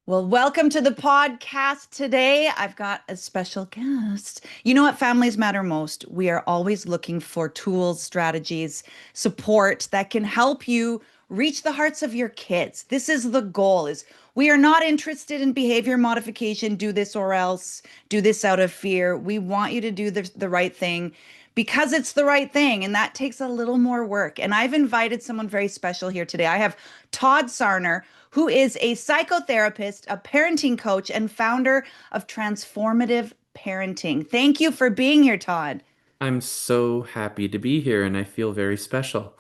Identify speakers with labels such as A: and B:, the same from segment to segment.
A: Well, welcome to the podcast today. I've got a special guest. You know what families matter most? We are always looking for tools, strategies, support that can help you reach the hearts of your kids. This is the goal is we are not interested in behavior modification, do this or else, do this out of fear. We want you to do the right thing because it's the right thing. And that takes a little more work. And I've invited someone very special here today. I have Todd Sarner, who is a psychotherapist, a parenting coach, and founder of Transformative Parenting. Thank you for being here, Todd.
B: I'm so happy to be here and I feel very special.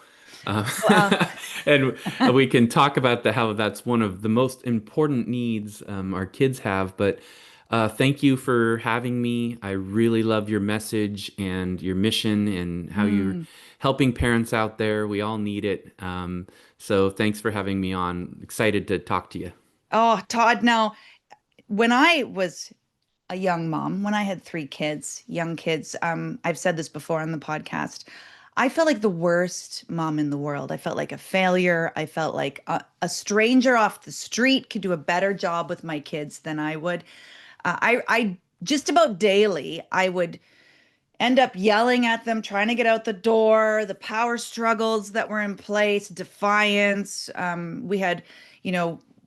B: Uh,
A: Well,
B: and we can talk about how that's one of the most important needs our kids have. But thank you for having me. I really love your message and your mission and how you're
A: mm.
B: helping parents out there. We all need it. So thanks for having me on. Excited to talk to you.
A: Oh, Todd, now, when I was a young mom, when I had three kids, young kids, I've said this before on the podcast, I felt like the worst mom in the world. I felt like a failure. I felt like a stranger off the street could do a better job with my kids than I would. I just about daily, I would end up yelling at them, trying to get out the door, the power struggles that were in place, defiance. We had,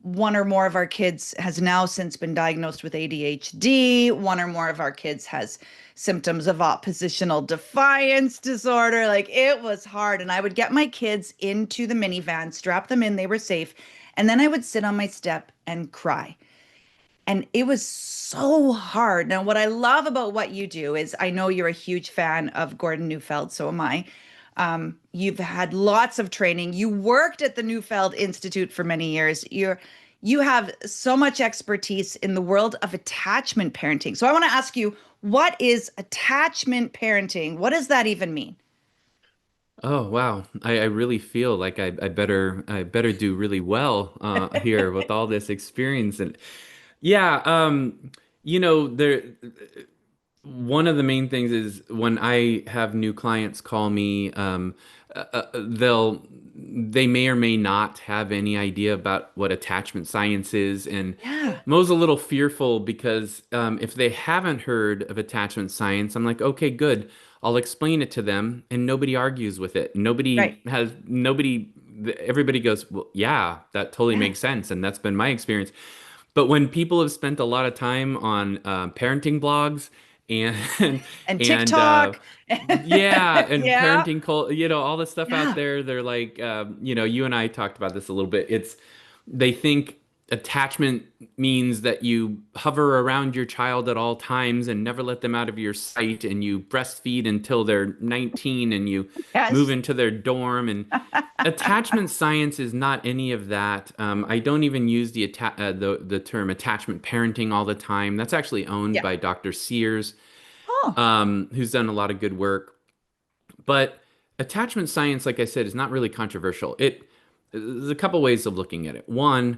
A: one or more of our kids has now since been diagnosed with ADHD. One or more of our kids has symptoms of oppositional defiance disorder. Like it was hard. And I would get my kids into the minivan, strap them in, they were safe. And then I would sit on my step and cry. And it was so hard. Now, what I love about what you do is I know you're a huge fan of Gordon Neufeld, so am I. You've had lots of training. You worked at the Neufeld Institute for many years. You have so much expertise in the world of attachment parenting. So I want to ask you, what is attachment parenting? What does that even mean?
B: Oh wow. I really feel like I better do really well here with all this experience. And yeah, there one of the main things is when I have new clients call me, they may or may not have any idea about what attachment science is, and
A: Yeah,
B: Mo's a little fearful because if they haven't heard of attachment science, I'm like, okay, good. I'll explain it to them, and nobody argues with it.
A: right.
B: Everybody goes, well, yeah, that totally
A: Yeah.
B: makes sense, and that's been my experience. But when people have spent a lot of time on parenting blogs and
A: And
B: and
A: TikTok.
B: yeah, and
A: Yeah.
B: parenting all this stuff out
A: Yeah.
B: there, they're like, you and I talked about this a little bit. They think attachment means that you hover around your child at all times and never let them out of your sight, and you breastfeed until they're 19 and you move
A: Yes.
B: into their dorm. And attachment science is not any of that. I don't even use the term attachment parenting all the time. That's actually owned
A: Yeah.
B: by Dr. Sears,
A: Oh,
B: who's done a lot of good work. But attachment science, like I said, is not really controversial. There's a couple ways of looking at it. One,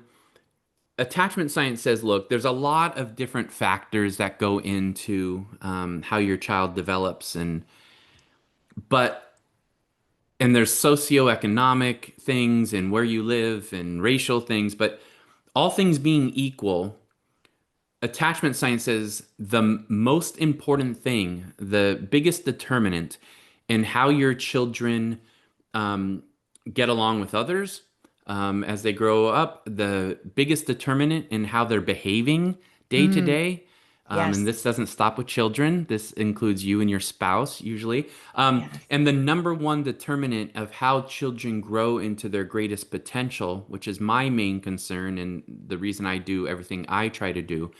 B: attachment science says, look, there's a lot of different factors that go into how your child develops, but and there's socioeconomic things and where you live and racial things, but all things being equal, attachment science says the most important thing, the biggest determinant in how your children um, get along with others as they grow up, the biggest determinant in how they're behaving day to
A: mm,
B: day. And
A: yes.
B: this doesn't stop with children. This includes you and your spouse, usually.
A: Yes.
B: And the number one determinant of how children grow into their greatest potential, which is my main concern and the reason I do everything I try to do,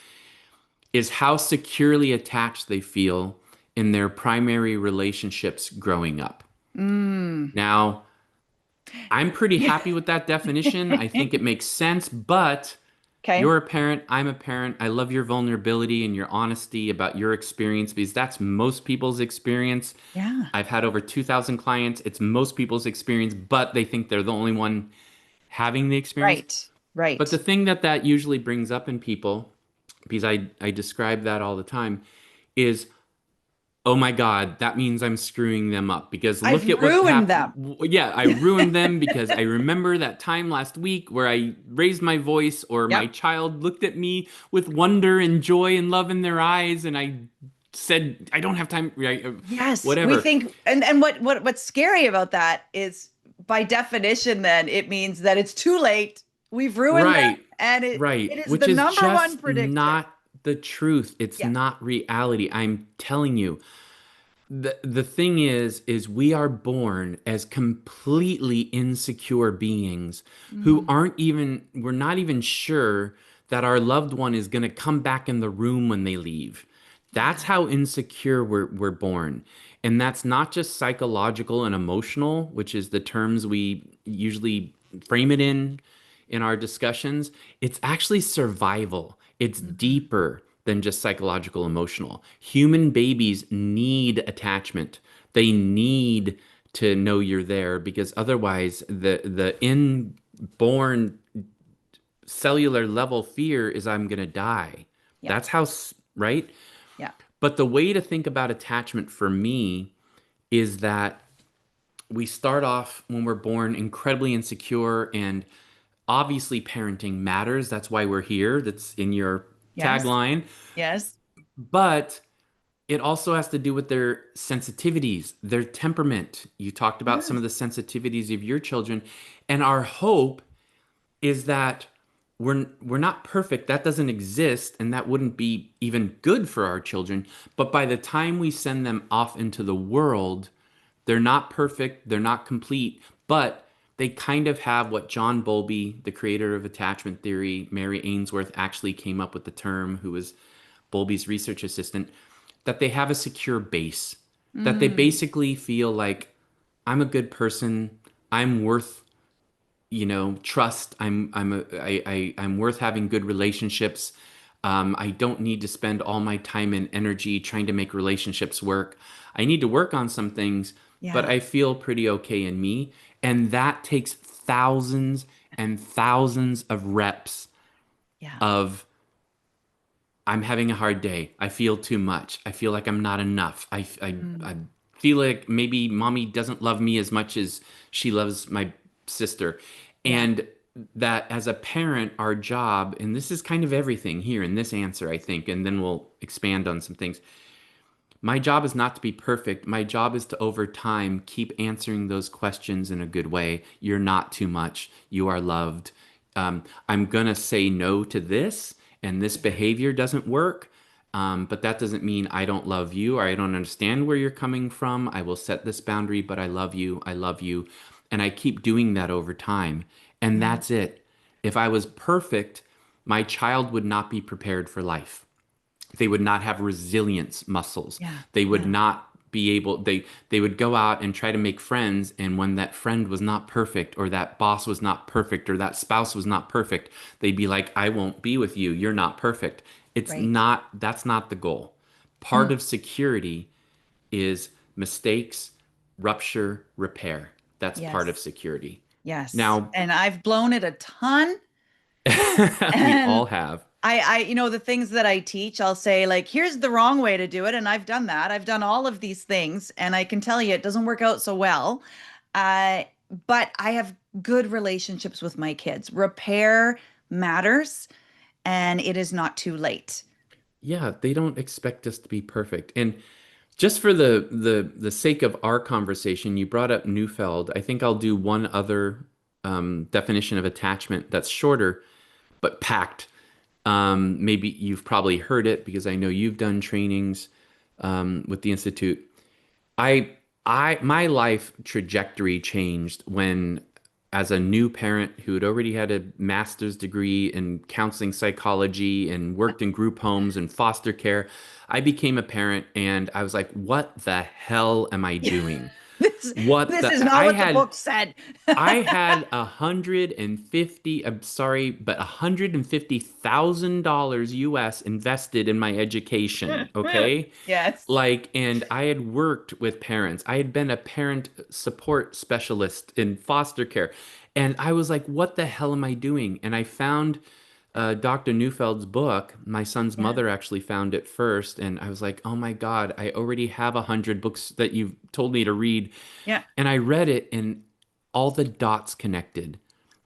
B: is how securely attached they feel in their primary relationships growing up.
A: Mm.
B: Now, I'm pretty happy with that definition. I think it makes sense, but
A: Okay.
B: you're a parent, I'm a parent. I love your vulnerability and your honesty about your experience because that's most people's experience.
A: Yeah.
B: I've had over 2,000 clients. It's most people's experience, but they think they're the only one having the experience.
A: Right.
B: But the
A: Right.
B: thing that usually brings up in people, because I describe that all the time, is oh my God, that means I'm screwing them up because look
A: I've
B: at what
A: ruined
B: happened.
A: them.
B: Yeah, I ruined them because I remember that time last week where I raised my voice or my
A: Yep.
B: child looked at me with wonder and joy and love in their eyes and I said, I don't have time, right?
A: Yes, we
B: Whatever.
A: think, and what's scary about that is by definition, then it means that it's too late. We've ruined them,
B: Right,
A: and it
B: right.
A: is the
B: Which is
A: number one
B: just
A: predictor.
B: not the truth. It's
A: Yeah.
B: not reality. I'm telling you. The thing is we are born as completely insecure beings who
A: Mm,
B: aren't even we're not even sure that our loved one is going to come back in the room when they leave. That's
A: yeah.
B: how insecure we're born. And that's not just psychological and emotional, which is the terms we usually frame it in our discussions. It's actually survival. It's
A: Hmm.
B: deeper than just psychological emotional. Human babies need attachment. They need to know you're there because otherwise the inborn cellular level fear is I'm going to die.
A: Yeah.
B: That's how, right?
A: Yeah.
B: But the way to think about attachment for me is that we start off when we're born incredibly insecure and obviously parenting matters. That's why we're here. That's in your
A: Yes.
B: tagline.
A: Yes.
B: But it also has to do with their sensitivities, their temperament. You talked about some
A: Yes.
B: of the sensitivities of your children. And our hope is that we're not perfect. That doesn't exist, and that wouldn't be even good for our children. But by the time we send them off into the world, they're not perfect, they're not complete, but they kind of have what John Bowlby, the creator of attachment theory, Mary Ainsworth actually came up with the term, who was Bowlby's research assistant, that they have a secure base, that they
A: Mm,
B: basically feel like I'm a good person, I'm worth trust. I'm worth having good relationships. I don't need to spend all my time and energy trying to make relationships work. I need to work on some things, but
A: yeah.
B: I feel pretty okay in me. And that takes thousands and thousands of reps
A: Yeah.
B: of I'm having a hard day. I feel too much. I feel like I'm not enough. I
A: Mm,
B: feel like maybe mommy doesn't love me as much as she loves my sister.
A: yeah.
B: And that as a parent, our job, and this is kind of everything here in this answer, I think, and then we'll expand on some things. My job is not to be perfect. My job is to, over time, keep answering those questions in a good way. You're not too much. You are loved. I'm going to say no to this, and this
A: Yeah.
B: behavior doesn't work. But that doesn't mean I don't love you or I don't understand where you're coming from. I will set this boundary, but I love you. I love you. And I keep doing that over time. And
A: Mm,
B: that's it. If I was perfect, my child would not be prepared for life. They would not have resilience muscles.
A: yeah.
B: They would
A: Yeah.
B: not be able they would go out and try to make friends, and when that friend was not perfect or that boss was not perfect or that spouse was not perfect, they'd be like, I won't be with you, you're not perfect. It's
A: Right.
B: not, that's not the goal. Part
A: Mm,
B: of security is mistakes, rupture, repair. That's part of
A: yes.
B: security.
A: Yes.
B: Now,
A: And I've blown it a ton.
B: we all
A: And
B: have.
A: the things that I teach, I'll say, like, here's the wrong way to do it. And I've done that. I've done all of these things. And I can tell you it doesn't work out so well. Uh, but I have good relationships with my kids. Repair matters, and it is not too late.
B: Yeah, they don't expect us to be perfect. And just for the sake of our conversation, you brought up Neufeld. I think I'll do one other definition of attachment that's shorter but packed. Maybe you've probably heard it because I know you've done trainings with the Institute. I my life trajectory changed when, as a new parent who had already had a master's degree in counseling psychology and worked in group homes and foster care, I became a parent and I was like, what the hell am I doing?
A: This
B: What
A: this
B: the
A: is not what the book said.
B: I had 150, I'm sorry, but $150,000 US invested in my education, okay?
A: Yes.
B: Like, and I had worked with parents. I had been a parent support specialist in foster care. And I was like, what the hell am I doing? And I found Dr. Neufeld's book. My son's
A: Yeah.
B: mother actually found it first, and I was like, "Oh my God, I already have 100 books that you've told me to read."
A: Yeah.
B: And I read it, and all the dots connected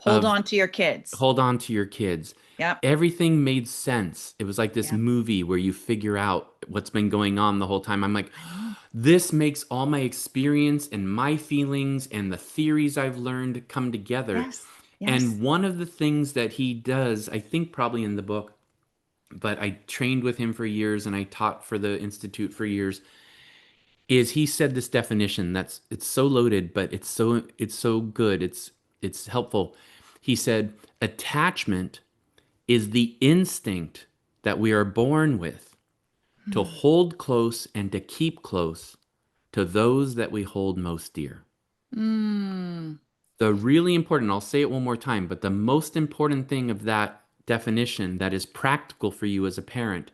A: Hold
B: of
A: on to your kids.
B: hold on to your kids.
A: Yep.
B: Everything made sense. It was like this
A: Yep.
B: movie where you figure out what's been going on the whole time. I'm like,
A: I know.
B: this makes all my experience and my feelings and the theories I've learned come together.
A: Yes. Yes.
B: And one of the things that he does, I think probably in the book, but I trained with him for years and I taught for the Institute for years, is he said this definition that's it's so loaded, but it's so good. It's helpful. He said, attachment is the instinct that we are born with to
A: Hmm.
B: hold close and to keep close to those that we hold most dear.
A: Mm.
B: The really important, I'll say it one more time, but the most important thing of that definition that is practical for you as a parent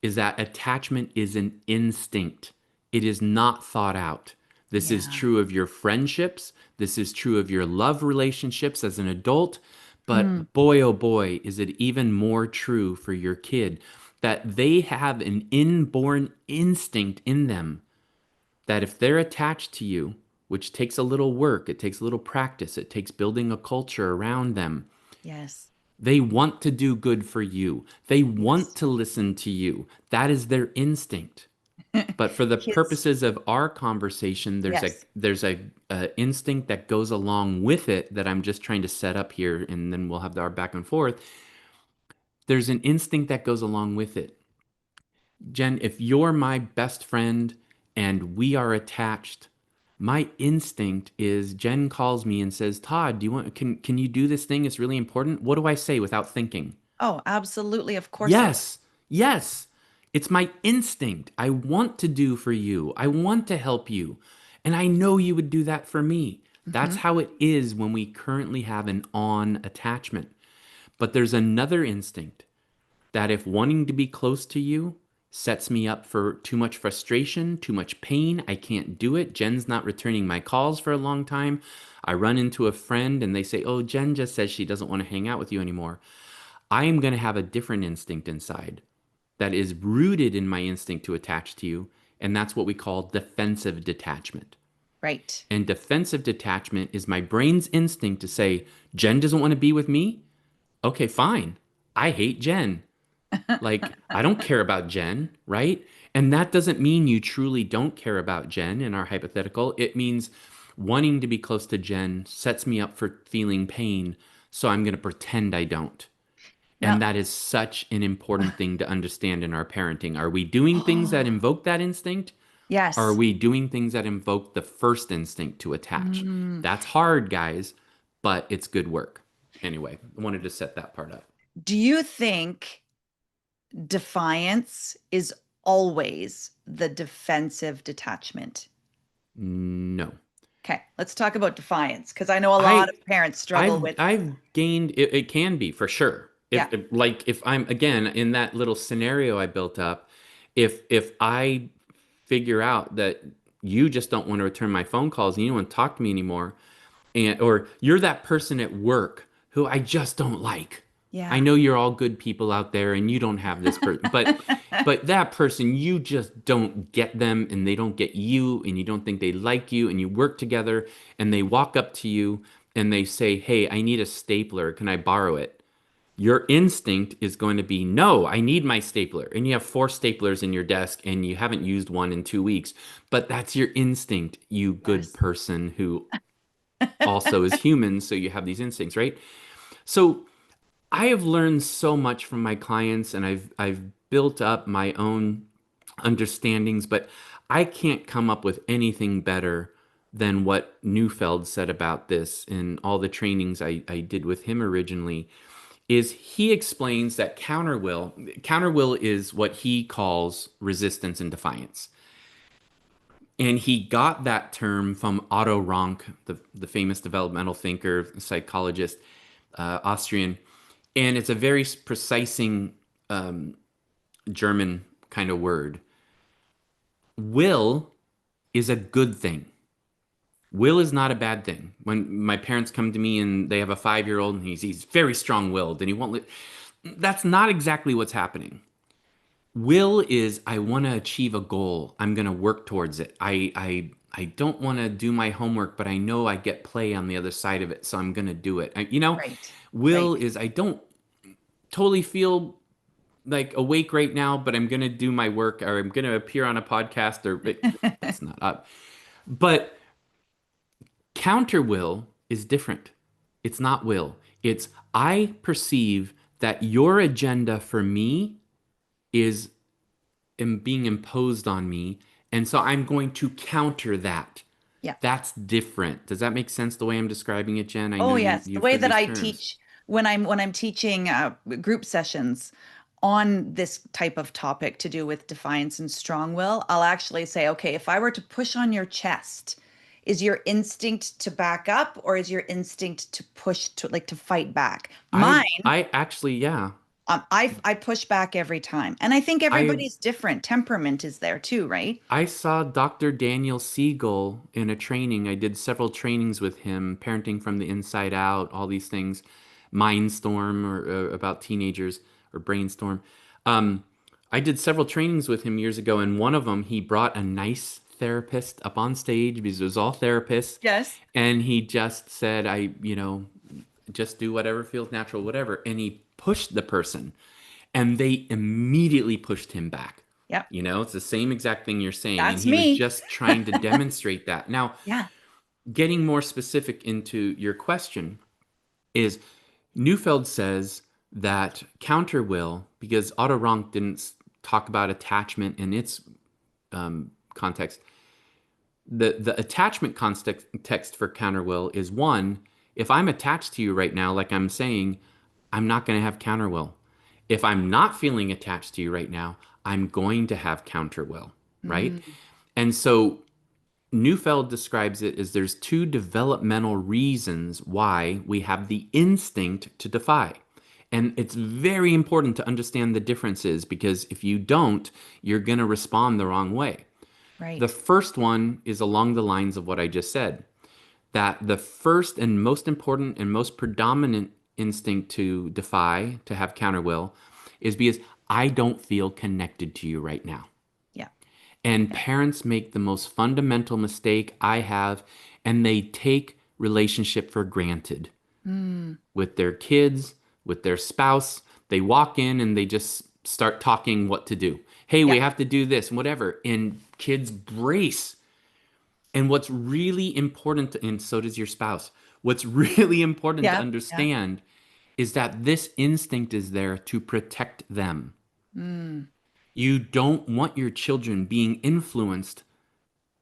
B: is that attachment is an instinct. It is not thought out. This is
A: Yeah.
B: true of your friendships. This is true of your love relationships as an adult.
A: Mm.
B: But boy, oh boy, is it even more true for your kid that they have an inborn instinct in them that if they're attached to you, which takes a little work, it takes a little practice, it takes building a culture around them,
A: Yes.
B: they want to do good for you. They want
A: Yes.
B: to listen to you. That is their instinct. But for the
A: Kids.
B: purposes of our conversation,
A: Yes.
B: there's a instinct that goes along with it that I'm just trying to set up here, and then we'll have our back and forth. There's an instinct that goes along with it. Jen, if you're my best friend and we are attached, my instinct is Jen calls me and says, "Todd, do you want can you do this thing? It's really important." What do I say without thinking?
A: Oh, absolutely. Of course I would.
B: Yes, yes. It's my instinct. I want to do for you. I want to help you. And I know you would do that for me. That's
A: Hmm.
B: how it is when we currently have an on attachment. But there's another instinct that if wanting to be close to you sets me up for too much frustration, too much pain, I can't do it. Jen's not returning my calls for a long time. I run into a friend and they say, "Oh, Jen just says she doesn't want to hang out with you anymore." I am going to have a different instinct inside that is rooted in my instinct to attach to you. And that's what we call defensive detachment.
A: Right.
B: And defensive detachment is my brain's instinct to say, Jen doesn't want to be with me. Okay, fine. I hate Jen. Like, I don't care about Jen, right? And that doesn't mean you truly don't care about Jen in our hypothetical. It means wanting to be close to Jen sets me up for feeling pain. So I'm going to pretend I don't. And
A: Now,
B: that is such an important thing to understand in our parenting. Are we doing things that invoke that instinct? Or are
A: yes.
B: we doing things that invoke the first instinct to attach?
A: Mm.
B: That's hard, guys, but it's good work. Anyway, I wanted to set that part up.
A: Do you think defiance is always the defensive detachment?
B: No.
A: Okay, let's talk about defiance because I know a lot
B: I
A: of parents struggle
B: I've
A: with,
B: I've gained it can be for sure.
A: yeah,
B: If I'm again in that little scenario I built up, if I figure out that you just don't want to return my phone calls and you don't want to talk to me anymore, and or you're that person at work who I just don't like. I
A: yeah.
B: know you're all good people out there and you don't have this person, but that person you just don't get them and they don't get you and you don't think they like you and you work together and they walk up to you and they say, "Hey, I need a stapler. Can I borrow it?" Your instinct is going to be, "No, I need my stapler." And you have four staplers in your desk and you haven't used one in 2 weeks. But that's your instinct, you good
A: Yes.
B: person who also is human, so you have these instincts, right? So I have learned so much from my clients and I've built up my own understandings, but I can't come up with anything better than what Neufeld said about this in all the trainings I did with him originally. Is he explains that counterwill is what he calls resistance and defiance. And he got that term from Otto Rank, the famous developmental thinker, psychologist, Austrian. And it's a very precising German kind of word. Will is a good thing. Will is not a bad thing. When my parents come to me and they have a 5-year-old and he's very strong-willed and he won't that's not exactly what's happening. Will is I want to achieve a goal. I'm going to work towards it. I don't want to do my homework, but I know I get play on the other side of it, so I'm going to do it.
A: Right.
B: Will
A: Right.
B: is I don't totally feel like awake right now, but I'm going to do my work or I'm going to appear on a podcast or that's not up. But counter will is different. It's not will. It's I perceive that your agenda for me is being imposed on me, and so I'm going to counter that.
A: Yeah.
B: That's different. Does that make sense the way I'm describing it, Jen? I know
A: Oh yes, the
B: you've
A: way
B: heard
A: that
B: these
A: I
B: terms.
A: teach when I'm teaching group sessions on this type of topic to do with defiance and strong will, I'll actually say, okay, if I were to push on your chest, is your instinct to back up or is your instinct to push to like to fight back? Mine,
B: I actually, yeah.
A: I push back every time, and I think
B: I
A: everybody's different. Temperament is there too, right?
B: I saw Dr. Daniel Siegel in a training. I did several trainings with him, parenting from the inside out, all these things, Mindstorm or about teenagers or Brainstorm. Um, I did several trainings with him years ago, and one of them he brought a nice therapist up on stage because it was all therapists,
A: Yes.
B: and he just said, just do whatever feels natural, whatever. And he pushed the person, and they immediately pushed him back.
A: Yep.
B: It's the same exact thing you're saying. And
A: That's
B: he was
A: me.
B: just trying to demonstrate that. Now,
A: Yeah.
B: getting more specific into your question is Neufeld says that counter will, because Otto Rank didn't talk about attachment in its context, the attachment context for counter will is one, if I'm attached to you right now, like I'm saying, I'm not going to have counter will. If I'm not feeling attached to you right now, I'm going to have counter will, right?
A: Mm,
B: And so Neufeld describes it as there's two developmental reasons why we have the instinct to defy. And it's very important to understand the differences because if you don't, you're going to respond the wrong way. The
A: right.
B: first one is along the lines of what I just said, that the first and most important and most predominant instinct to defy, to have counter will, is because I don't feel connected to you right now.
A: Yeah.
B: And
A: Yeah.
B: parents make the most fundamental mistake I have, and they take relationship for granted
A: Mm,
B: with their kids, with their spouse. They walk in and they just start talking what to do. Hey, we
A: yeah.
B: have to do this, whatever. And kids brace. And what's really important, and so does your spouse, what's really important to
A: Yeah. Yeah.
B: understand is that this instinct is there to protect them.
A: Mm,
B: You don't want your children being influenced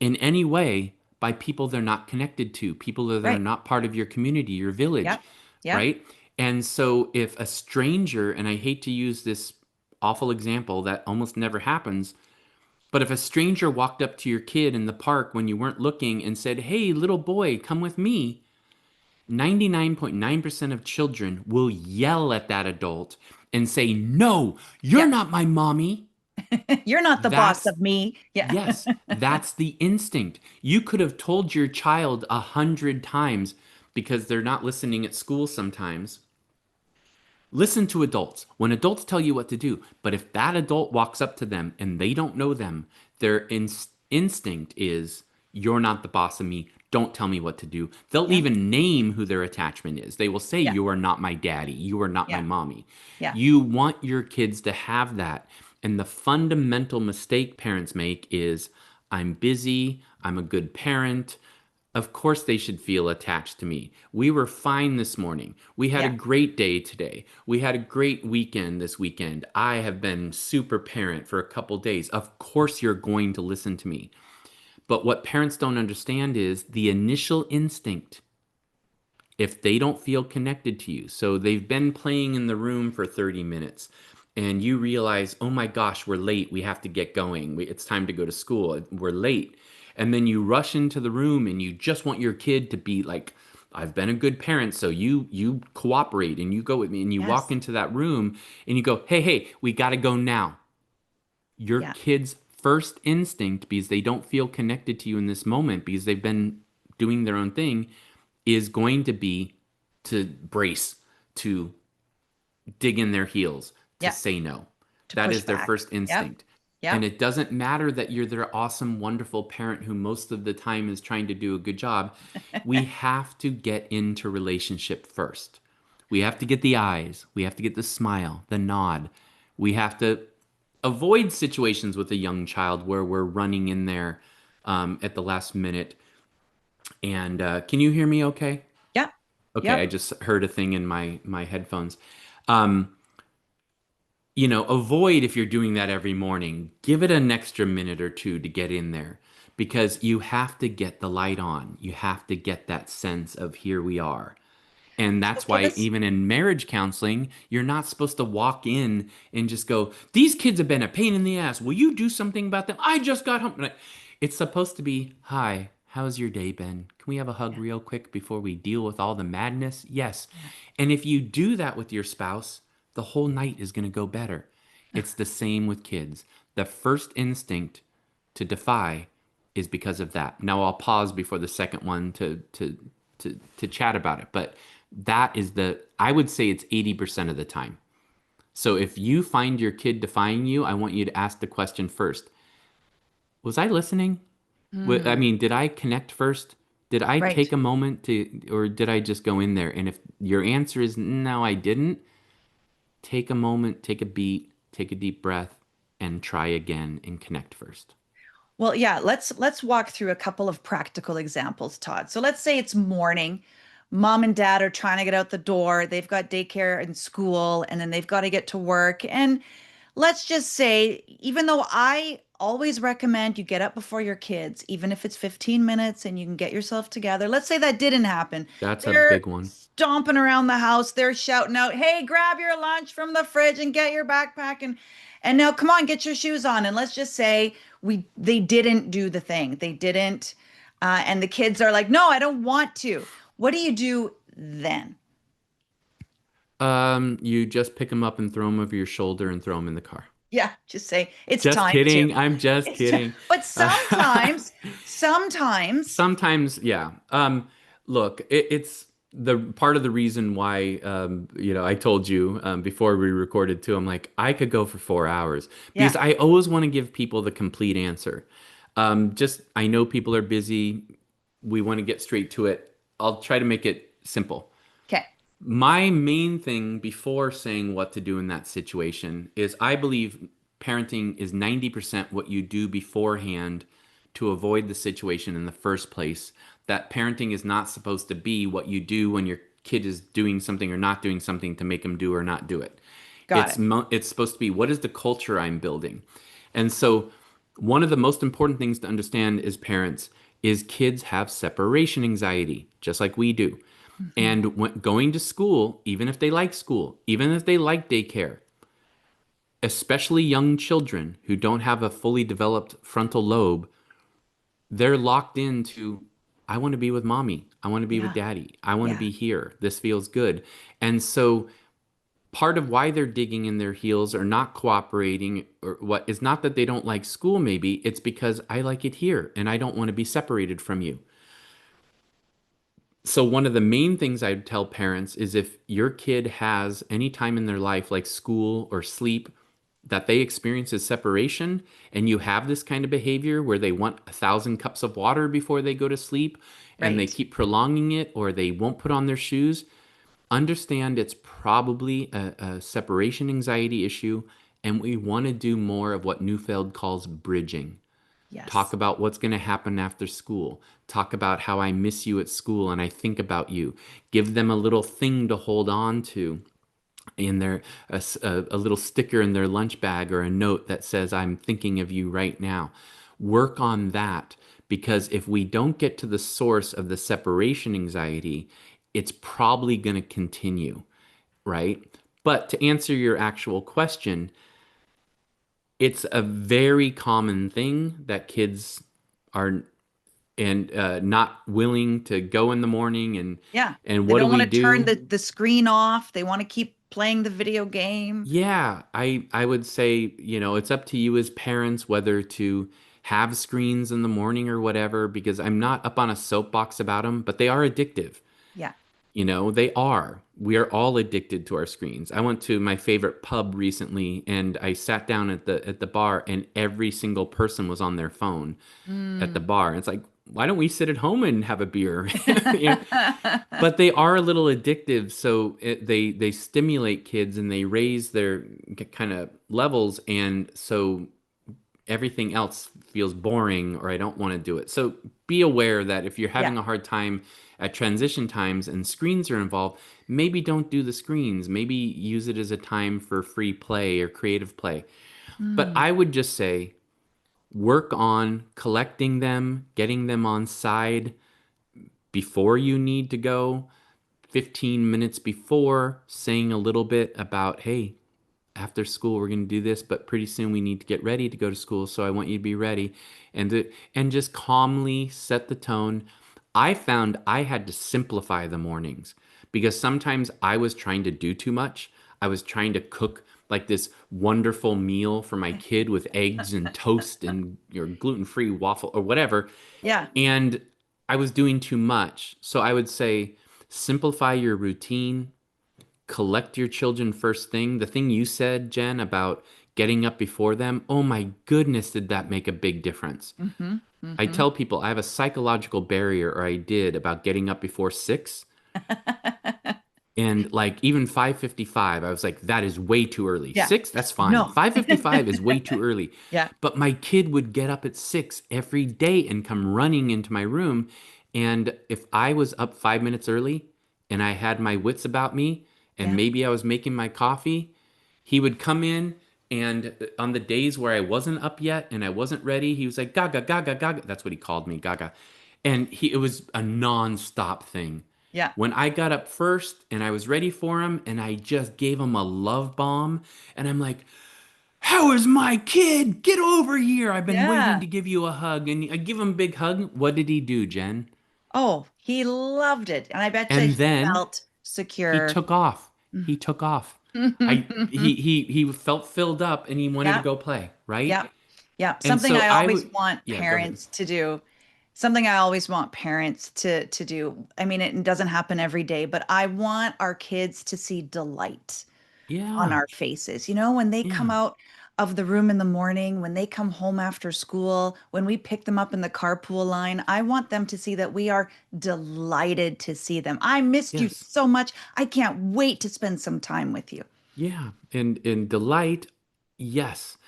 B: in any way by people they're not connected to, people that are
A: right.
B: not part of your community, your village,
A: Yeah. Yeah.
B: right? And so if a stranger, and I hate to use this awful example that almost never happens, but if a stranger walked up to your kid in the park when you weren't looking and said, "Hey, little boy, come with me," 99.9% of children will yell at that adult and say, "No, you're
A: Yeah.
B: not my mommy."
A: You're not the boss
B: That's
A: of me. Yeah.
B: Yes, that's the instinct. You could have told your child 100 times because they're not listening at school sometimes. Listen to adults. When adults tell you what to do, but if that adult walks up to them and they don't know them, their instinct is, "You're not the boss of me. Don't tell me what to do." They'll
A: Yeah.
B: even name who their attachment is. They will say,
A: Yeah.
B: "You are not my daddy. You are not my
A: Yeah.
B: mommy."
A: Yeah.
B: You want your kids to have that. And the fundamental mistake parents make is, "I'm busy. I'm a good parent. Of course, they should feel attached to me. We were fine this morning. We had a
A: Yeah.
B: great day today. We had a great weekend this weekend. I have been super parent for a couple days. Of course, you're going to listen to me." But what parents don't understand is the initial instinct, if they don't feel connected to you. So they've been playing in the room for 30 minutes and you realize, "Oh my gosh, we're late. We have to get going. It's time to go to school. We're late." And then you rush into the room and you just want your kid to be like, "I've been a good parent, so you cooperate and you go with me." And you walk
A: Yes.
B: into that room and you go, "Hey, we got to go now." Your
A: Yeah.
B: kid's first instinct, because they don't feel connected to you in this moment because they've been doing their own thing is going to be to brace, to dig in their heels, to
A: Yeah.
B: say no.
A: To
B: That
A: push
B: is their
A: back.
B: first
A: Yep.
B: instinct. And
A: Yep.
B: it doesn't matter that you're their awesome, wonderful parent who most of the time is trying to do a good job. We have to get into relationship first. We have to get the eyes. We have to get the smile, the nod. We have to avoid situations with a young child where we're running in there at the last minute. And can you hear me okay?
A: Yep.
B: Okay, I
A: Yep.
B: just heard a thing in my headphones. Um, avoid if you're doing that every morning. Give it an extra minute or two to get in there because you have to get the light on. You have to get that sense of here we are. And that's
A: Okay,
B: why
A: let's
B: even in marriage counseling, you're not supposed to walk in and just go, "These kids have been a pain in the ass. Will you do something about them? I just got home." It's supposed to be, "Hi, how's your day been? Can we have a hug
A: yeah.
B: real quick before we deal with all the madness?" Yes.
A: Yeah.
B: And if you do that with your spouse, the whole night is going to go better. It's the same with kids. The first instinct to defy is because of that. Now I'll pause before the second one to chat about it, but that is I would say it's 80% of the time. So if you find your kid defying you, I want you to ask the question first. Was I listening? I
A: Hmm.
B: mean, did I connect first? Did I
A: Right.
B: take a moment or did I just go in there? And if your answer is no, I didn't, take a moment, take a beat, take a deep breath, and try again and connect first.
A: Well, yeah, let's walk through a couple of practical examples, Todd. So let's say it's morning. Mom and dad are trying to get out the door. They've got daycare and school, and then they've got to get to work. And let's just say, even though I always recommend you get up before your kids, even if it's 15 minutes and you can get yourself together, let's say that didn't happen.
B: That's a
A: They're
B: big one.
A: stomping around the house, they're shouting out, "Hey, grab your lunch from the fridge and get your backpack and now come on, get your shoes on." And let's just say they didn't do the thing. They didn't and the kids are like, "No, I don't want to." What do you do then?
B: You just pick them up and throw them over your shoulder and throw them in the car.
A: Yeah, just say it's
B: Just
A: time to.
B: kidding. I'm just
A: It's just,
B: kidding.
A: but sometimes,
B: Sometimes, yeah. Look, it's the part of the reason why, I told you before we recorded too, I'm like, I could go for 4 hours because
A: yeah,
B: I always want to give people the complete answer. I know people are busy. We want to get straight to it. I'll try to make it simple.
A: okay,
B: My main thing before saying what to do in that situation is I believe parenting is 90% what you do beforehand to avoid the situation in the first place. That parenting is not supposed to be what you do when your kid is doing something or not doing something to make them do or not do it.
A: got it.
B: It's supposed to be what is the culture I'm building. And so one of the most important things to understand as parents is kids have separation anxiety, just like we do.
A: Mhm.
B: And going to school, even if they like school, even if they like daycare, especially young children who don't have a fully developed frontal lobe, they're locked into, I want to be with mommy. I want to be with
A: Yeah,
B: daddy. I want to
A: yeah,
B: be here. This feels good. And so part of why they're digging in their heels or not cooperating or what is not that they don't like school, maybe it's because I like it here and I don't want to be separated from you. So one of the main things I'd tell parents is if your kid has any time in their life like school or sleep that they experience as separation and you have this kind of behavior where they want 1,000 cups of water before they go to sleep and they
A: right.
B: keep prolonging it or they won't put on their shoes, understand it's probably a separation anxiety issue and we want to do more of what Neufeld calls bridging. Talk
A: Yes.
B: about what's going to happen after school. Talk about how I miss you at school and I think about you. Give them a little thing to hold on to in a little sticker in their lunch bag or a note that says, I'm thinking of you right now. Work on that because if we don't get to the source of the separation anxiety, it's probably going to continue, right? But to answer your actual question, it's a very common thing that kids are and not willing to go in the morning
A: Yeah.
B: and
A: They
B: what do
A: don't want
B: we
A: to turn
B: do?
A: the screen off. They want to keep playing the video game.
B: Yeah, I would say, it's up to you as parents whether to have screens in the morning or whatever, because I'm not up on a soapbox about them, but they are addictive.
A: Yeah.
B: You know, they are. We are all addicted to our screens. I went to my favorite pub recently and I sat down at the bar and every single person was on their phone at the
A: Mm.
B: bar. It's like, why don't we sit at home and have a beer? You know, but they are a little addictive, so they stimulate kids and they raise their kind of levels, and so everything else feels boring or I don't want to do it. So be aware that if you're
A: Yeah.
B: having a hard time at transition times and screens are involved, maybe don't do the screens. Maybe use it as a time for free play or creative play. But
A: Mm.
B: I would just say work on collecting them, getting them on side before you need to go, 15 minutes before, saying a little bit about, hey, after school we're going to do this, but pretty soon we need to get ready to go to school, so I want you to be ready, and just calmly set the tone. I found I had to simplify the mornings because sometimes I was trying to do too much. I was trying to cook like this wonderful meal for my kid with eggs and toast and your gluten-free waffle or whatever,
A: Yeah.
B: and I was doing too much. So I would say simplify your routine, collect your children first thing. The thing you said, Jen, about getting up before them, oh my goodness, did that make a big difference.
A: Mm-hmm.
B: I
A: Mm-hmm.
B: tell people I have a psychological barrier, or I did, about getting up before 6. And like even 5:55, I was like, that is way too early.
A: Yeah.
B: 6, that's fine.
A: No.
B: 5:55 is way too early.
A: Yeah.
B: But my kid would get up at 6 every day and come running into my room. And if I was up 5 minutes early and I had my wits about me and
A: Yeah.
B: maybe I was making my coffee, he would come in, and on the days where I wasn't up yet and I wasn't ready, he was like, Gaga, Gaga, Gaga. That's what he called me, Gaga. And it was a non-stop thing.
A: Yeah.
B: When I got up first and I was ready for him and I just gave him a love bomb, and I'm like, how is my kid? Get over here. I've been waiting
A: Yeah.
B: to give you a hug. And I give him a big hug. What did he do, Jen?
A: Oh, he loved it. And I bet you
B: And
A: he
B: then
A: felt
B: he
A: secure.
B: took off. He took off. He felt filled up and he wanted to
A: Yeah.
B: go play, right?
A: Yeah. Yeah.
B: And
A: Something
B: so
A: I
B: I
A: always
B: would,
A: want
B: yeah, go ahead.
A: parents to do. Something I always want parents to do. I mean, it doesn't happen every day, but I want our kids to see delight on
B: Yeah,
A: our faces. You know, when they come
B: yeah,
A: out of the room in the morning, when they come home after school, when we pick them up in the carpool line, I want them to see that we are delighted to see them. I missed you
B: yes.
A: so much. I can't wait to spend some time with you.
B: Yeah, and delight, yes.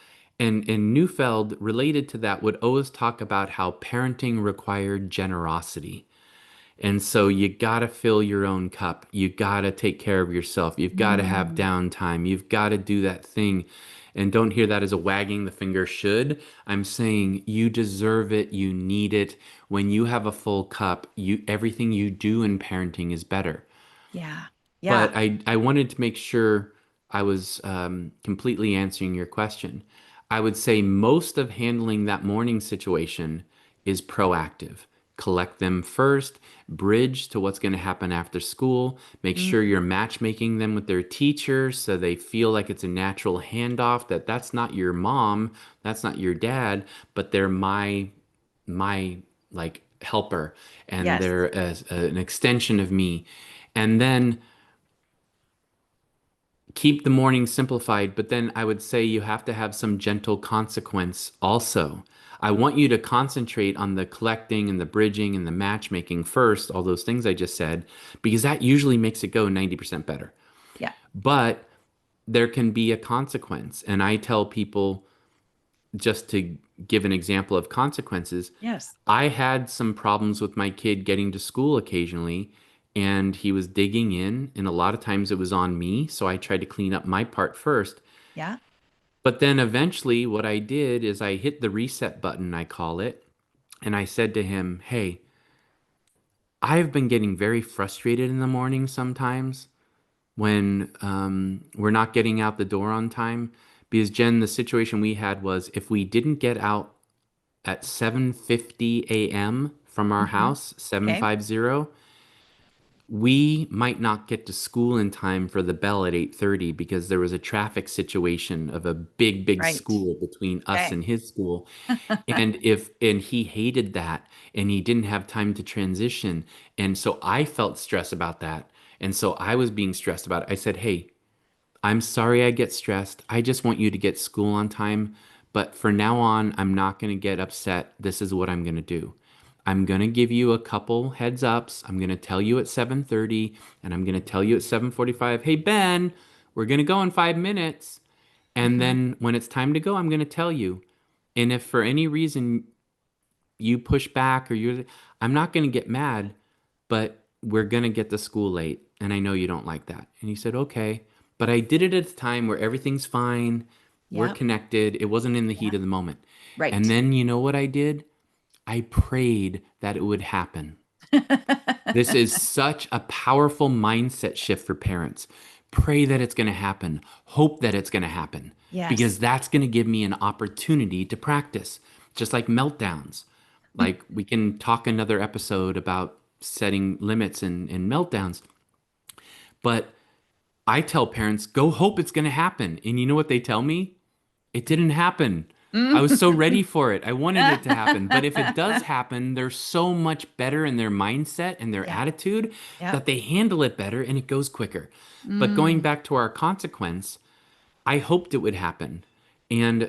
B: And Neufeld, related to that, would always talk about how parenting required generosity. And so you gotta fill your own cup. You gotta take care of yourself. You've gotta have
A: Mm,
B: downtime. You've gotta do that thing. And don't hear that as a wagging the finger should. I'm saying you deserve it. You need it. When you have a full cup, you everything you do in parenting is better.
A: yeah. Yeah.
B: But I wanted to make sure I was completely answering your question. I would say most of handling that morning situation is proactive. Collect them first, bridge to what's going to happen after school, make sure
A: Mm,
B: you're matchmaking them with their teacher so they feel like it's a natural handoff, that that's not your mom, that's not your dad, but they're my like helper, and
A: yes.
B: they're an extension of me. And then keep the morning simplified, but then I would say you have to have some gentle consequence also. I want you to concentrate on the collecting and the bridging and the matchmaking first, all those things I just said, because that usually makes it go 90% better.
A: Yeah.
B: But there can be a consequence. And I tell people, just to give an example of consequences,
A: Yes.
B: I had some problems with my kid getting to school occasionally, and he was digging in, and a lot of times it was on me, so I tried to clean up my part first.
A: Yeah.
B: But then eventually, what I did is I hit the reset button, I call it, and I said to him, hey, I've been getting very frustrated in the morning sometimes when we're not getting out the door on time. Because, Jen, the situation we had was if we didn't get out at 7:50 a.m. from our
A: Hmm.
B: house,
A: Okay.
B: 750, we might not get to school in time for the bell at 8:30 because there was a traffic situation of a big
A: Right.
B: school between us
A: Okay.
B: and his school. And he hated that, and he didn't have time to transition. And so I felt stress about that. And so I was being stressed about it. I said, "Hey, I'm sorry I get stressed. I just want you to get school on time. But for now on, I'm not going to get upset. This is what I'm going to do. I'm going to give you a couple heads ups. I'm going to tell you at 7:30 and I'm going to tell you at 7:45, 'Hey Ben, we're going to go in 5 minutes.' And
A: Hmm.
B: then when it's time to go, I'm going to tell you. And if for any reason you push back or I'm not going to get mad, but we're going to get to school late. And I know you don't like that." And he said, "Okay." But I did it at a time where everything's fine. We're
A: Yep.
B: connected. It wasn't in the heat
A: Yep.
B: of the moment. And
A: Right.
B: then you know what I did? I prayed that it would happen. This is such a powerful mindset shift for parents. Pray that it's going to happen. Hope that it's going to happen because
A: Yes.
B: that's going to give me an opportunity to practice, just like meltdowns. Like we can talk another episode about setting limits and meltdowns. But I tell parents, go hope it's going to happen. And you know what they tell me? It didn't happen. I was so ready for it. I wanted it to happen. But if it does happen, they're so much better in their mindset and their
A: Yeah.
B: attitude
A: Yep.
B: that they handle it better and it goes quicker. But going
A: Mm.
B: back to our consequence, I hoped it would happen. And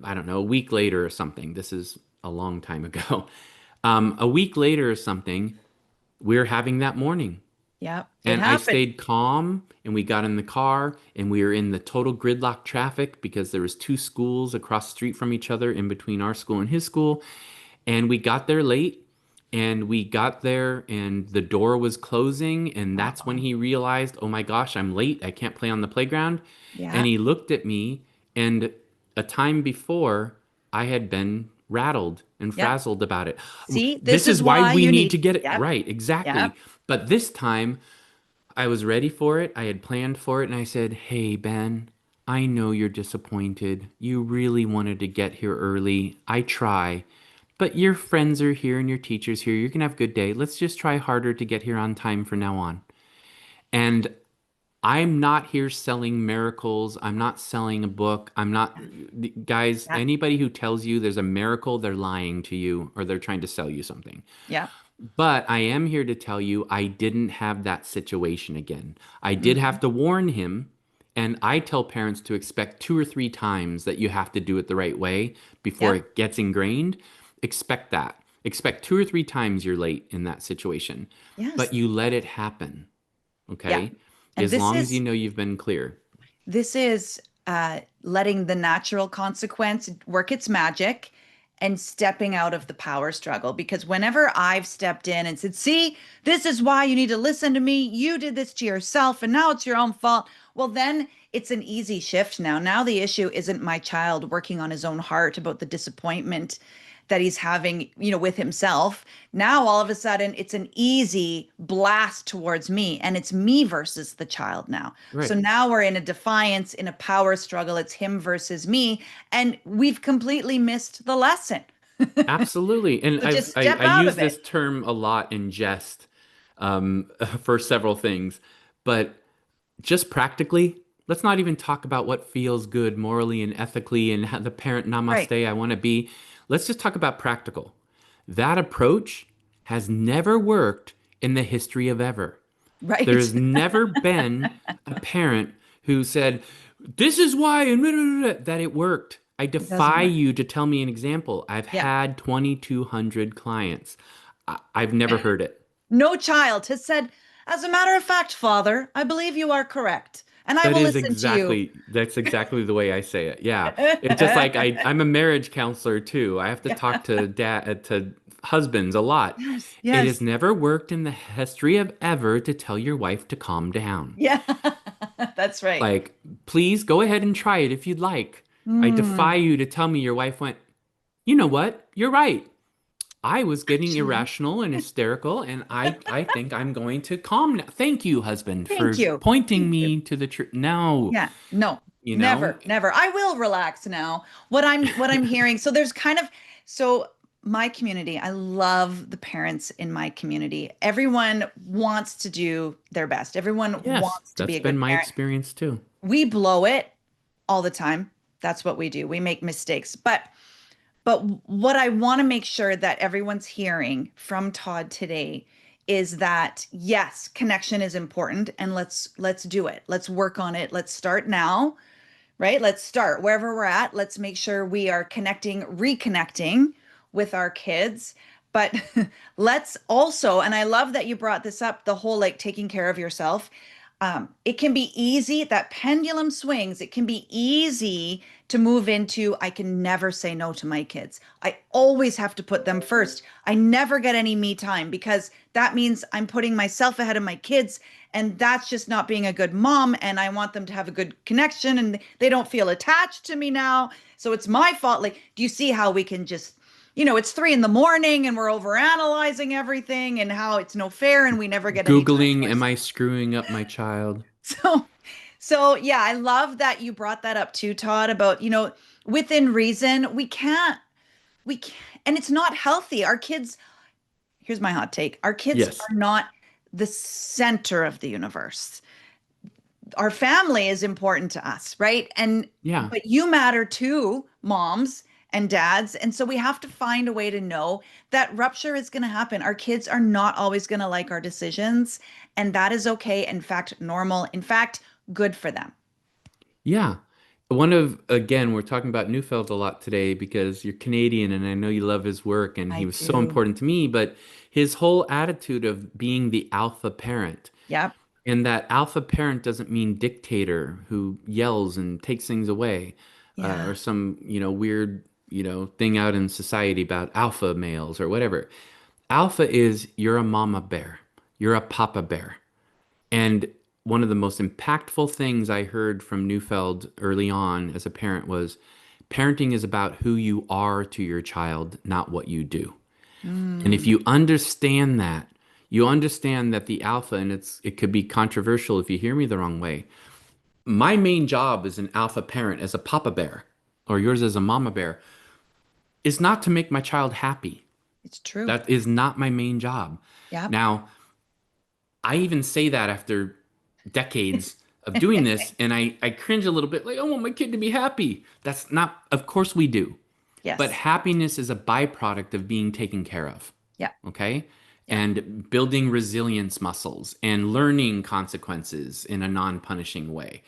B: I don't know, a week later or something, this is a long time ago. A week later or something, we're having that morning.
A: Yep. It
B: And I
A: happened.
B: stayed calm and we got in the car and we were in the total gridlock traffic because there was two schools across the street from each other in between our school and his school. And we got there late and we got there and the door was closing and that's when
A: Uh-oh.
B: he realized, "Oh my gosh, I'm late. I can't play on the playground." And
A: Yeah.
B: he looked at me and a time before I had been rattled and
A: Yep.
B: frazzled about it.
A: See, this
B: This
A: is
B: is why
A: why
B: we
A: you
B: need
A: need.
B: to get it
A: Yep.
B: right.
A: Yep.
B: Exactly. But this time I was ready for it. I had planned for it. And I said, "Hey, Ben, I know you're disappointed. You really wanted to get here early. I try. But your friends are here and your teacher's here. You're going to have a good day. Let's just try harder to get here on time from now on." And I'm not here selling miracles. I'm not selling a book. I'm not, guys,
A: Yep.
B: anybody who tells you there's a miracle, they're lying to you or they're trying to sell you something.
A: Yep.
B: But I am here to tell you I didn't have that situation again. I did
A: Hmm.
B: have to warn him, and I tell parents to expect 2 or 3 times that you have to do it the right way before
A: Yep.
B: it gets ingrained. Expect that. Expect 2 or 3 times you're late in that situation,
A: Yes.
B: but you let it happen,
A: Yeah.
B: okay?
A: And
B: As long as you know you've been clear.
A: this is letting the natural consequence work its magic and stepping out of the power struggle. Because whenever I've stepped in and said, see, this is why you need to listen to me. You did this to yourself and now it's your own fault. Well, then it's an easy shift now. Now the issue isn't my child working on his own heart about the disappointment that he's having, with himself. Now all of a sudden it's an easy blast towards me and it's me versus the child now. So
B: Right.
A: now we're in a defiance, in a power struggle. It's him versus me and we've completely missed the lesson.
B: Absolutely. And
A: So just
B: I
A: step out
B: use
A: of it.
B: this term a lot in jest for several things, but just practically, let's not even talk about what feels good morally and ethically and how the parent
A: Right.
B: namaste I want to be. Let's just talk about practical. That approach has never worked in the history of ever.
A: Right.
B: There's never been a parent who said, "This is why," and that it worked. I
A: It doesn't
B: defy
A: work.
B: you to tell me an example. I've
A: Yeah.
B: had 2,200 clients. I've never heard it.
A: No child has said, as a matter of fact, Father, I believe you are correct. And I will listen to you.
B: That's exactly the way I say it. Yeah. It's just like I'm a marriage counselor too. I have to talk
A: Yeah.
B: to husbands a lot.
A: Yes.
B: It has
A: Yes.
B: never worked in the history of ever to tell your wife to calm down.
A: Yeah. That's right.
B: Like, please go ahead and try it if you'd like. I defy
A: Hmm.
B: you to tell me your wife went, "You know what? You're right. I was getting
A: Actually,
B: irrational and hysterical, and I think I'm going to calm now. Thank you, husband,
A: thank
B: for
A: you.
B: pointing
A: Thank you.
B: me to the truth." No,
A: Yeah. No.
B: you know,
A: Never. Never. I will relax now. What I'm hearing, so there's kind of so my community, I love the parents in my community. Everyone wants to do their best. Everyone
B: Yes,
A: wants to be
B: that's
A: a good
B: been my
A: parent.
B: experience too.
A: We blow it all the time. That's what we do. We make mistakes. But what I want to make sure that everyone's hearing from Todd today is that yes, connection is important and let's do it. Let's work on it. Let's start now, right? Let's start wherever we're at. Let's make sure we are connecting, reconnecting with our kids. But let's also, and I love that you brought this up, the whole like taking care of yourself. It can be easy, that pendulum swings. It can be easy to move into, I can never say no to my kids. I always have to put them first. I never get any me time because that means I'm putting myself ahead of my kids. And that's just not being a good mom. And I want them to have a good connection and they don't feel attached to me now. So it's my fault. Like, do you see how we can just, it's 3 in the morning and we're overanalyzing everything and how it's no fair and we never get any time to
B: Googling, am I
A: ourselves.
B: screwing up my child?
A: So, so yeah, I love that you brought that up too, Todd, about, within reason, we can't, and it's not healthy. Our kids, here's my hot take. Our kids
B: Yes.
A: are not the center of the universe. Our family is important to us, right? And
B: Yeah.
A: but you matter too, moms and dads. And so we have to find a way to know that rupture is going to happen. Our kids are not always going to like our decisions, and that is okay. In fact, normal. In fact, good for them.
B: Yeah. Again, we're talking about Neufeld a lot today because you're Canadian and I know you love his work and he
A: I
B: was so
A: do.
B: important to me, but his whole attitude of being the alpha parent.
A: Yep.
B: And that alpha parent doesn't mean dictator who yells and takes things away,
A: Yeah.
B: or some, weird, thing out in society about alpha males or whatever. Alpha is you're a mama bear, you're a papa bear. And one of the most impactful things I heard from Neufeld early on as a parent was parenting is about who you are to your child, not what you do. And if
A: Mm,
B: you understand that, you understand that the alpha, and it could be controversial if you hear me the wrong way. My main job as an alpha parent, as a papa bear, or yours as a mama bear, is not to make my child happy.
A: it's true.
B: That is not my main job.
A: Yep.
B: Now, I even say that after decades of doing this, and I cringe a little bit, like, I want my kid to be happy. That's not, of course we do. But
A: Yes.
B: happiness is a byproduct of being taken care of.
A: Yep.
B: Okay.
A: Yep.
B: And building resilience muscles and learning consequences in a non punishing way.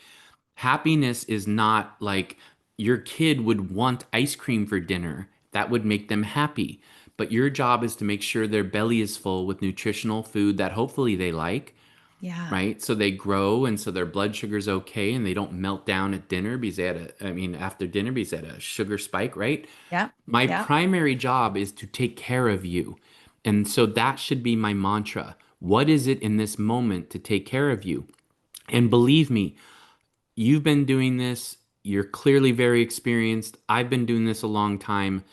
B: Happiness is not like your kid would want ice cream for dinner. That would make them happy. But your job is to make sure their belly is full with nutritional food that hopefully they like,
A: Yeah.
B: right? So they grow and so their blood sugar's okay and they don't melt down at dinner because after dinner because they had a sugar spike, right?
A: Yep.
B: My
A: Yep.
B: primary job is to take care of you. And so that should be my mantra. What is it in this moment to take care of you? And believe me, you've been doing this. You're clearly very experienced. I've been doing this a long time.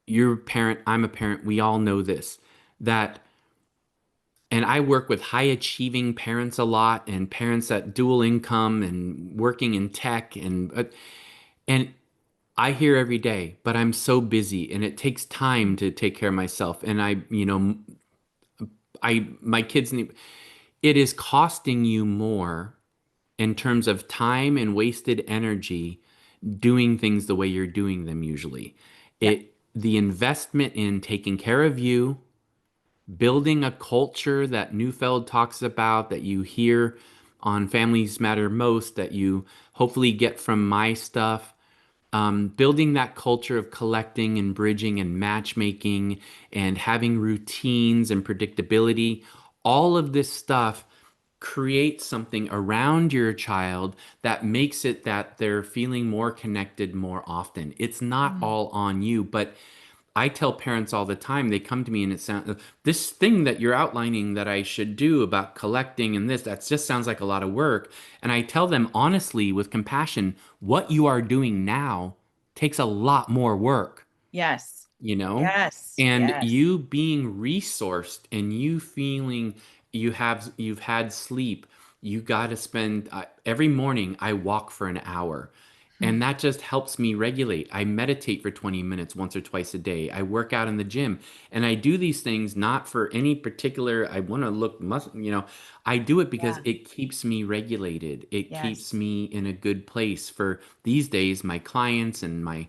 B: You're a parent. I'm a parent. We all know this. That, and I work with high achieving parents a lot and parents that dual income and working in tech and I hear every day, but I'm so busy and it takes time to take care of myself. And my kids need, it is costing you more in terms of time and wasted energy doing things the way you're doing them usually.
A: Yep.
B: The investment in taking care of you, building a culture that Neufeld talks about, that you hear on Families Matter Most, that you hopefully get from my stuff, building that culture of collecting and bridging and matchmaking and having routines and predictability, all of this stuff creates something around your child that makes it that they're feeling more connected more often. It's not
A: Mm.
B: all on you, but I tell parents all the time, they come to me and it sounds, this thing that you're outlining that I should do about collecting and this, that just sounds like a lot of work. And I tell them honestly, with compassion, what you are doing now takes a lot more work,
A: Yes.
B: you know?
A: Yes.
B: And
A: Yes.
B: you being resourced and you feeling you've had sleep, you got to spend every morning I walk for an hour. And that just helps me regulate. I meditate for 20 minutes once or twice a day. I work out in the gym. And I do these things not for any particular, I want to look, I do it because
A: Yeah.
B: it keeps me regulated. It keeps
A: Yes.
B: me in a good place for these days, my clients and my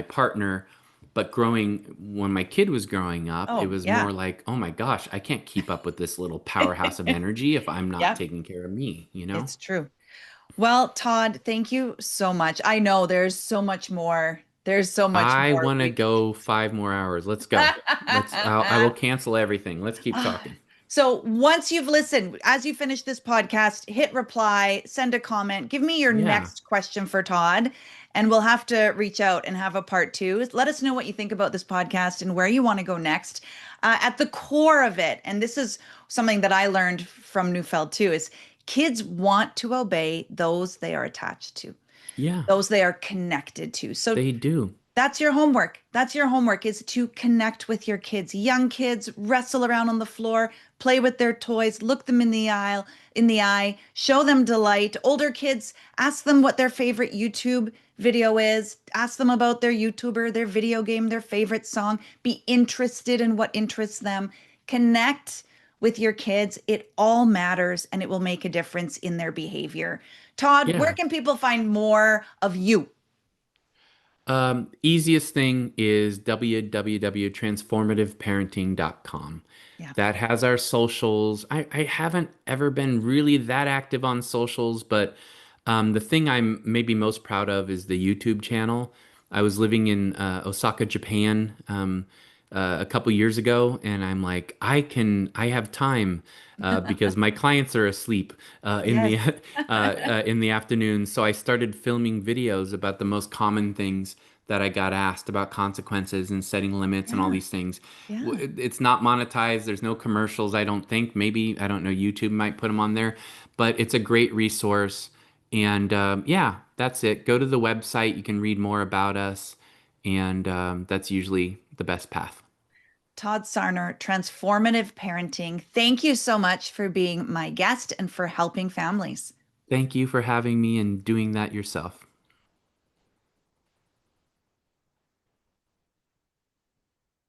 B: partner. But when my kid was growing up, it
A: Oh,
B: was
A: yeah.
B: more like, oh my gosh, I can't keep up with this little powerhouse of energy if I'm not
A: Yeah,
B: taking care of me, you know?
A: it's true. Well, Todd, thank you so much. I know there's so much more. There's so much
B: I
A: more
B: want to
A: we could.
B: go 5 more hours. Let's go. I will cancel everything. Let's keep talking.
A: So once you've listened, as you finish this podcast, hit reply, send a comment, give me your
B: Yeah.
A: next question for Todd, and we'll have to reach out and have a part two. Let us know what you think about this podcast and where you want to go next. At the core of it, and this is something that I learned from Neufeld too, is kids want to obey those they are attached to,
B: Yeah,
A: those they are connected to. So
B: they do.
A: that's your homework. That's your homework is to connect with your kids. Young kids wrestle around on the floor, play with their toys, look them in the eye, show them delight. Older kids, ask them what their favorite YouTube video is, ask them about their YouTuber, their video game, their favorite song. Be interested in what interests them. Connect with your kids. It all matters and it will make a difference in their behavior. Todd, where
B: Yeah.
A: can people find more of you?
B: Easiest thing is www.transformativeparenting.com.
A: Yeah.
B: That has our socials. I haven't ever been really that active on socials, but the thing I'm maybe most proud of is the YouTube channel. I was living in Osaka, Japan, a couple years ago, and I'm like, I have time because my clients are asleep in the
A: Yes.
B: in the afternoon. So I started filming videos about the most common things that I got asked about consequences and setting limits and all
A: Yeah.
B: these things.
A: Yeah.
B: It's not monetized. There's no commercials, I don't think. Maybe, I don't know, YouTube might put them on there, but it's a great resource. And yeah, that's it. Go to the website. You can read more about us. And that's usually the best path.
A: Todd Sarner, Transformative Parenting. Thank you so much for being my guest and for helping families.
B: Thank you for having me and doing that yourself.